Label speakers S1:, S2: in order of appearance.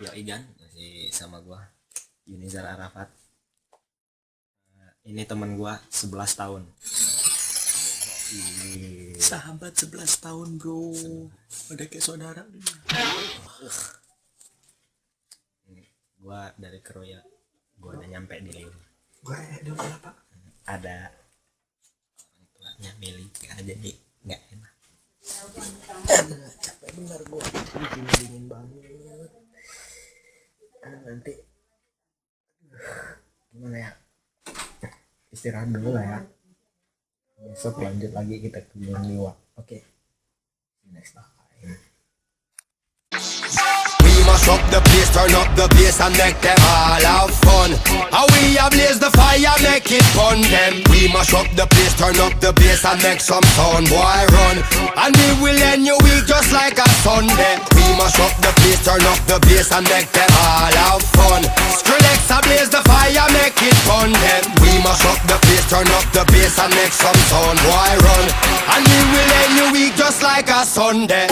S1: Yo Igan masih sama gua Yunizar Arafat. Ini teman gua 11 tahun.
S2: Sahabat 11 tahun bro. Udah kayak saudara.
S1: Gua dari Keroya. Gua udah nyampe di Liu.
S2: Gue udah berapa?
S1: Ada orang tuanya milik aja nih, nggak enak.
S2: Capek bener gue. Dingin banget. Nanti gimana ya? Istirahat dulu lah ya. Besok lanjut lagi kita ke Gunung Liwa. Oke. Next time.
S3: We mash up the place, turn up the bass and make them all have fun. How we ablaze the fire, make it fun them. We mash up the place, turn up the bass and make some sound, boy run. And we will end your week just like a Sunday. We mash up the place, turn up the bass and make them all have fun. Skrillex ablaze the fire, make it fun them. We mash up the place, turn up the bass and make some sound, boy run. And we will end your week just like a Sunday.